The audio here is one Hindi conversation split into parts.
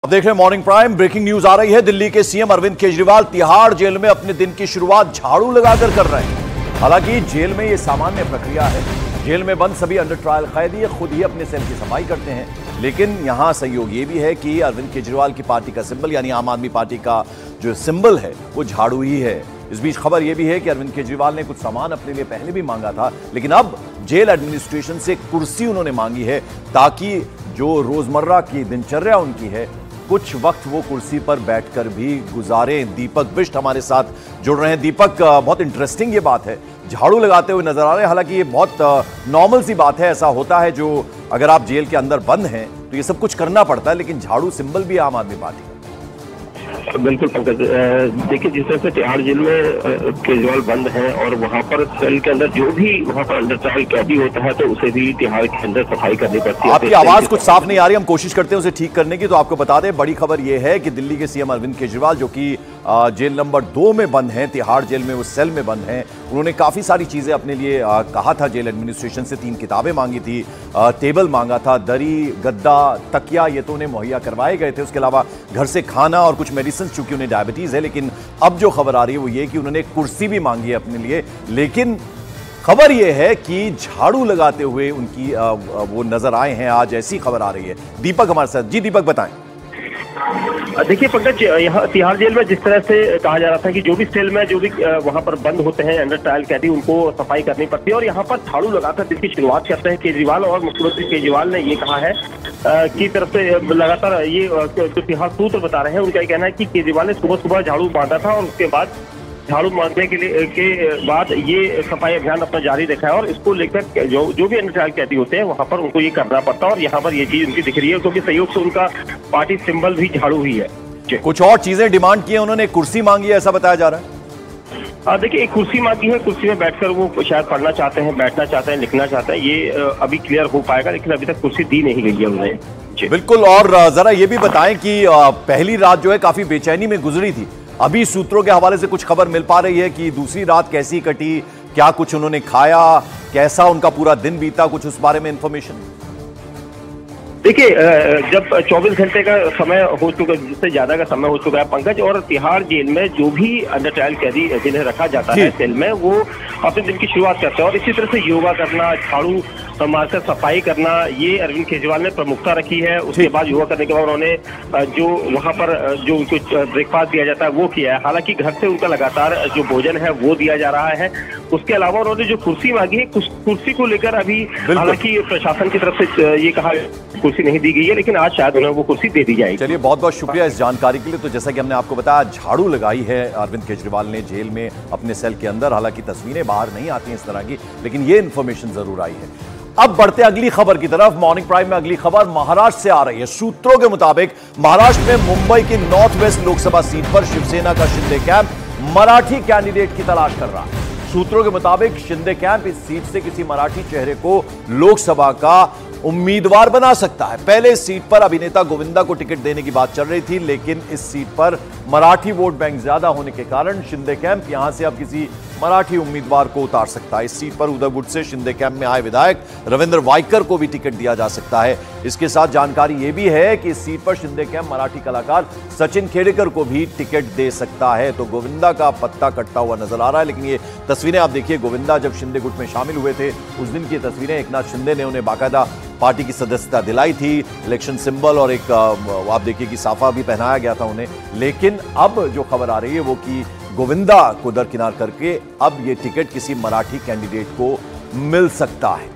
अब देख रहे हैं मॉर्निंग प्राइम। ब्रेकिंग न्यूज आ रही है। दिल्ली के सीएम अरविंद केजरीवाल तिहाड़ जेल में अपने दिन की शुरुआत झाड़ू लगाकर कर रहे हैं। हालांकि जेल में यह सामान्य प्रक्रिया है। जेल में बंद सभी अंडर ट्रायल कैदी खुद ही अपने सेल की सफाई करते हैं। लेकिन यहां संयोग ये भी है कि अरविंद केजरीवाल की पार्टी का सिंबल यानी आम आदमी पार्टी का जो सिंबल है वो झाड़ू ही है। इस बीच खबर यह भी है कि अरविंद केजरीवाल ने कुछ सामान अपने लिए पहले भी मांगा था, लेकिन अब जेल एडमिनिस्ट्रेशन से कुर्सी उन्होंने मांगी है ताकि जो रोजमर्रा की दिनचर्या उनकी है कुछ वक्त वो कुर्सी पर बैठकर भी गुजारें। दीपक बिष्ट हमारे साथ जुड़ रहे हैं। दीपक, बहुत इंटरेस्टिंग ये बात है, झाड़ू लगाते हुए नजर आ रहे हैं। हालांकि ये बहुत नॉर्मल सी बात है, ऐसा होता है जो अगर आप जेल के अंदर बंद हैं तो ये सब कुछ करना पड़ता है, लेकिन झाड़ू सिंबल भी आम आदमी पार्टी का। बिल्कुल पंकज, देखिए जिस तरह से तिहाड़ जेल में केजरीवाल बंद है और वहां पर सेल के अंदर जो भी वहां पर अंडर ट्रायल कैदी होता है तो उसे भी तिहाड़ के अंदर सफाई करनी पड़ती है। आपकी आवाज कुछ साफ नहीं आ रही, हम कोशिश करते हैं उसे ठीक करने की। तो आपको बता दें, बड़ी खबर यह है कि दिल्ली के सीएम अरविंद केजरीवाल जो कि जेल नंबर 2 में बंद हैं, तिहाड़ जेल में उस सेल में बंद हैं, उन्होंने काफी सारी चीजें अपने लिए कहा था। जेल एडमिनिस्ट्रेशन से 3 किताबें मांगी थी, टेबल मांगा था, दरी गद्दा तकिया ये तो उन्हें मुहैया करवाए गए थे। उसके अलावा घर से खाना और कुछ मेडिसिन, चूंकि उन्हें डायबिटीज है। लेकिन अब जो खबर आ रही है वो ये कि उन्होंने एक कुर्सी भी मांगी है अपने लिए। लेकिन खबर यह है कि झाड़ू लगाते हुए उनकी वो नजर आए हैं आज, ऐसी खबर आ रही है। दीपक हमारे साथ। जी दीपक, बताएं। देखिए पंकज, यहाँ तिहाड़ जेल में जिस तरह से कहा जा रहा था कि जो भी सेल में जो भी वहां पर बंद होते हैं अंडर ट्रायल कैदी, उनको सफाई करनी पड़ती है और यहाँ पर झाड़ू लगाकर दिन की शुरुआत करते हैं केजरीवाल। और मुख्यमंत्री केजरीवाल ने ये कहा है की तरफ से लगातार ये जो तिहाड़ सूत्र बता रहे हैं, उनका ये कहना है कि केजरीवाल ने सुबह सुबह झाड़ू बांधा था और उसके बाद झाड़ू मारने के बाद ये सफाई अभियान अपना जारी रखा है। और इसको लेकर जो भी अंडर ट्रायल कैदी होते हैं वहां पर उनको ये करना पड़ता है और यहाँ पर ये चीज उनकी दिख रही है, क्योंकि संयोग से उनका पार्टी सिंबल भी झाड़ू ही है। कुछ और चीजें डिमांड की है उन्होंने, कुर्सी मांगी है ऐसा बताया जा रहा है। देखिए एक कुर्सी मांगी है, कुर्सी में बैठकर वो शायद पढ़ना चाहते हैं, बैठना चाहते हैं, लिखना चाहते हैं। ये अभी क्लियर हो पाएगा, लेकिन अभी तक कुर्सी दी नहीं गई है उन्हें। बिल्कुल। और जरा ये भी बताएं कि पहली रात जो है काफी बेचैनी में गुजरी थी। अभी सूत्रों के हवाले से कुछ खबर मिल पा रही है कि दूसरी रात कैसी कटी, क्या कुछ उन्होंने खाया, कैसा उनका पूरा दिन बीता, कुछ उस बारे में इंफॉर्मेशन? देखिए जब 24 घंटे का समय हो चुका, जिससे ज्यादा का समय हो चुका है पंकज, और तिहाड़ जेल में जो भी अंडर ट्रायल कैदी जिन्हें रखा जाता है सेल में, वो अपने दिन की शुरुआत करते हैं। और इसी तरह से योगा करना, झाड़ू मारकर सफाई करना, ये अरविंद केजरीवाल ने प्रमुखता रखी है। उसके बाद योगा करने के बाद उन्होंने जो वहां पर जो उनको ब्रेकफास्ट दिया जाता है वो किया है। हालांकि घर से उनका लगातार जो भोजन है वो दिया जा रहा है। उसके अलावा उन्होंने जो कुर्सी मांगी है, कुर्सी को लेकर अभी हालांकि प्रशासन की तरफ से ये कहा कुर्सी नहीं दी गई है, लेकिन आज शायद उन्हें वो कुर्सी दे दी जाएगी। चलिए, बहुत बहुत शुक्रिया इस जानकारी के लिए। तो जैसा कि हमने आपको बताया, झाड़ू लगाई है अरविंद केजरीवाल ने जेल में अपने सेल के अंदर। हालांकि तस्वीरें बाहर नहीं आती हैं इस तरह की, लेकिन ये इंफॉर्मेशन जरूर आई है। अब बढ़ते अगली खबर की तरफ। मॉर्निंग प्राइम में अगली खबर महाराष्ट्र से आ रही है। सूत्रों के मुताबिक महाराष्ट्र में मुंबई की नॉर्थ वेस्ट लोकसभा सीट पर शिवसेना का शिंदे कैंप मराठी कैंडिडेट की तलाश कर रहा है। सूत्रों के मुताबिक शिंदे कैंप इस सीट से किसी मराठी चेहरे को लोकसभा का उम्मीदवार बना सकता है। पहले इस सीट पर अभिनेता गोविंदा को टिकट देने की बात चल रही थी, लेकिन इस सीट पर मराठी वोट बैंक ज्यादा होने के कारण शिंदे कैंप यहां से अब किसी मराठी उम्मीदवार को उतार सकता है। इस सीट पर उधर गुट से शिंदे कैंप में आए विधायक रविंद्र वाइकर को भी टिकट दिया जा सकता है। इसके साथ जानकारी यह भी है कि इस सीट पर शिंदे कैंप मराठी कलाकार सचिन खेडेकर को भी टिकट दे सकता है। तो गोविंदा का पत्ता कटता हुआ नजर आ रहा है। लेकिन ये तस्वीरें आप देखिए, गोविंदा जब शिंदे गुट में शामिल हुए थे उस दिन की तस्वीरें। एकनाथ शिंदे ने उन्हें बाकायदा पार्टी की सदस्यता दिलाई थी, इलेक्शन सिंबल और एक आप देखिए कि साफा भी पहनाया गया था उन्हें। लेकिन अब जो खबर आ रही है वो कि गोविंदा को दरकिनार करके अब ये टिकट किसी मराठी कैंडिडेट को मिल सकता है।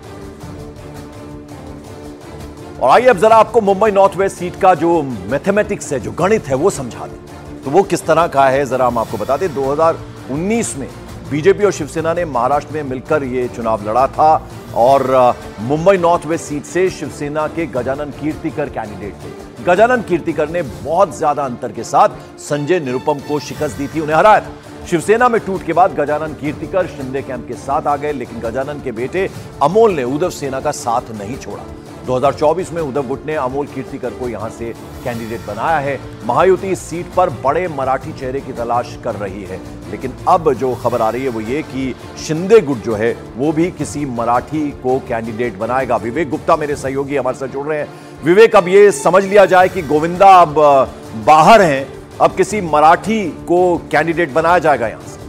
और आइए अब जरा आपको मुंबई नॉर्थ वेस्ट सीट का जो मैथमेटिक्स है, जो गणित है, वो समझा दें। तो वो किस तरह का है जरा हम आपको बता दें। 2019 में बीजेपी और शिवसेना ने महाराष्ट्र में मिलकर ये चुनाव लड़ा था और मुंबई नॉर्थ वेस्ट सीट से शिवसेना के गजानन कीर्तिकर कैंडिडेट थे। गजानन कीर्तिकर ने बहुत ज्यादा अंतर के साथ संजय निरुपम को शिकस्त दी थी, उन्हें हराया था। शिवसेना में टूट के बाद गजानन कीर्तिकर शिंदे कैंप के साथ आ गए, लेकिन गजानन के बेटे अमोल ने उद्धव सेना का साथ नहीं छोड़ा। 2024 में उद्धव गुट ने अमोल कीर्तिकर को यहां से कैंडिडेट बनाया है। महायुति इस सीट पर बड़े मराठी चेहरे की तलाश कर रही है। लेकिन अब जो खबर आ रही है वो ये कि शिंदे गुट जो है वो भी किसी मराठी को कैंडिडेट बनाएगा। विवेक गुप्ता मेरे सहयोगी हमारे साथ जुड़ रहे हैं। विवेक, अब ये समझ लिया जाए कि गोविंदा अब बाहर हैं, अब किसी मराठी को कैंडिडेट बनाया जाएगा यहां से?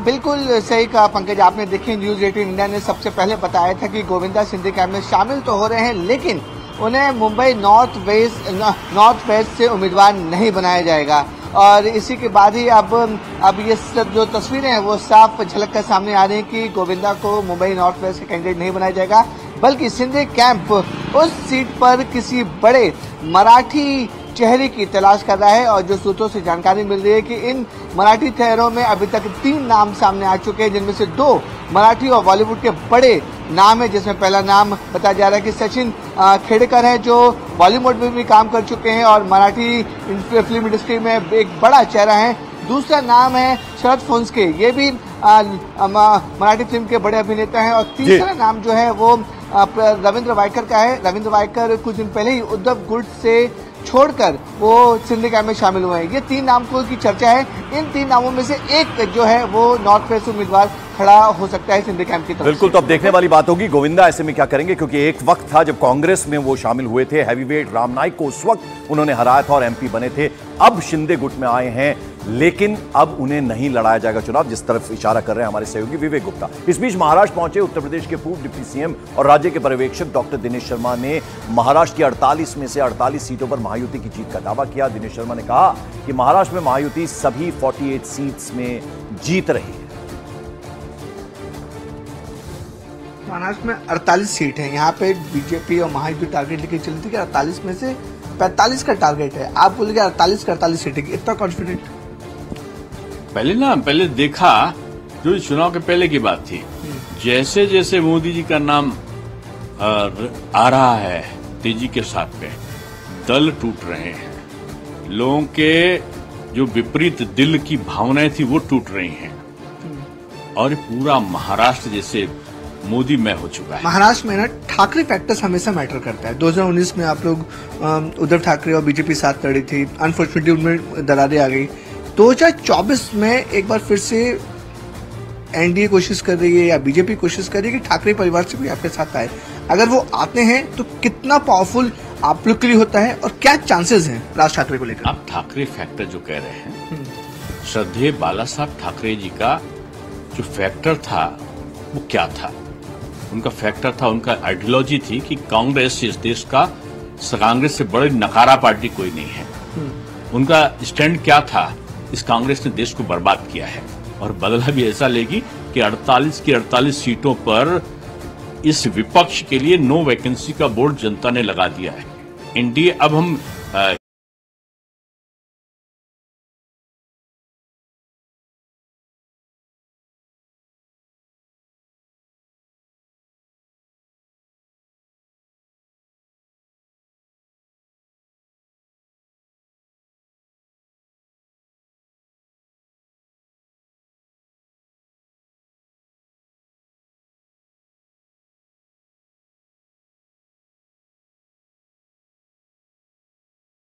बिल्कुल सही कहा पंकज आपने। देखिए, न्यूज 18 इंडिया ने सबसे पहले बताया था कि गोविंदा सिंधिया कैंप में शामिल तो हो रहे हैं, लेकिन उन्हें मुंबई नॉर्थ वेस्ट से उम्मीदवार नहीं बनाया जाएगा। और इसी के बाद ही अब ये सब जो तस्वीरें हैं वो साफ झलक कर सामने आ रही हैं कि गोविंदा को मुंबई नॉर्थ वेस्ट से कैंडिडेट नहीं बनाया जाएगा, बल्कि सिंधिया कैंप उस सीट पर किसी बड़े मराठी चेहरे की तलाश कर रहा है। और जो सूत्रों से जानकारी मिल रही है कि इन मराठी चेहरों में अभी तक 3 नाम सामने आ चुके हैं, जिनमें से 2 मराठी और बॉलीवुड के बड़े नाम है, जिसमें पहला नाम बताया जा रहा है कि सचिन खेड़ेकर है, जो बॉलीवुड में भी काम कर चुके हैं और मराठी फिल्म इंडस्ट्री में एक बड़ा चेहरा है। दूसरा नाम है शरद फोंसके, ये भी मराठी फिल्म के बड़े अभिनेता हैं। और तीसरा नाम जो है वो रविंद्र वायकर का है। रविंद्र वायकर कुछ दिन पहले ही उद्धव गुट से छोड़कर वो सिंधिया कैंप में शामिल हुए हैं। ये 3 नामों की चर्चा है। इन 3 नामों में से एक जो है वो नॉर्थ वेस्ट उम्मीदवार खड़ा हो सकता है सिंधिया कैंप की तरफ। बिल्कुल, तो अब देखने वाली बात होगी गोविंदा ऐसे में क्या करेंगे, क्योंकि एक वक्त था जब कांग्रेस में वो शामिल हुए थे, हैवीवेट राम नाईक को उस वक्त उन्होंने हराया था और एमपी बने थे। अब शिंदे गुट में आए हैं, लेकिन अब उन्हें नहीं लड़ाया जाएगा चुनाव, जिस तरफ इशारा कर रहे हैं हमारे सहयोगी विवेक गुप्ता। इस बीच महाराष्ट्र पहुंचे उत्तर प्रदेश के पूर्व डिप्टी सीएम और राज्य के पर्यवेक्षक डॉक्टर दिनेश शर्मा ने महाराष्ट्र की 48 में से 48 सीटों पर महायुति की जीत का दावा किया। दिनेश शर्मा ने कहा कि महाराष्ट्र में महायुति सभी 48 सीट्स में जीत रही है। महाराष्ट्र में 48 सीट है, यहाँ पे बीजेपी और महायुति टारगेट लेके चली थी कि 48 में से 45 का टारगेट है। आप बोलेंगे 48 का 48 सीटें, इतना कॉन्फिडेंट? पहले देखा, जो चुनाव के पहले की बात थी, जैसे जैसे मोदी जी का नाम आ रहा है तेजी के साथ में, दल टूट रहे हैं, लोगों के जो विपरीत दिल की भावनाएं थी वो टूट रही हैं, और पूरा महाराष्ट्र जैसे मोदी में हो चुका है। महाराष्ट्र में ना ठाकरे फैक्टर्स हमेशा मैटर करता है। 2019 में आप लोग उद्धव ठाकरे और बीजेपी साथ लड़ी थी, अनफॉर्चुनेटली उनमें दरारें आ गई। 2024 में एक बार फिर से एनडीए कोशिश कर रही है या बीजेपी कोशिश कर रही है कि ठाकरे परिवार से भी आपके साथ आए। अगर वो आते हैं तो कितना पावरफुल आप लोग के लिए होता है और क्या चांसेस हैं राज ठाकरे को लेकर? आप ठाकरे फैक्टर जो कह रहे हैं, श्रद्धेय बाला साहब ठाकरे जी का जो फैक्टर था वो क्या था? उनका फैक्टर था, उनका आइडियोलॉजी थी कि कांग्रेस इस देश का, कांग्रेस से बड़ी नकारा पार्टी कोई नहीं है। उनका स्टैंड क्या था? इस कांग्रेस ने देश को बर्बाद किया है और बदला भी ऐसा लेगी कि 48 की 48 सीटों पर इस विपक्ष के लिए नो वैकेंसी का बोर्ड जनता ने लगा दिया है। एनडीए, अब हम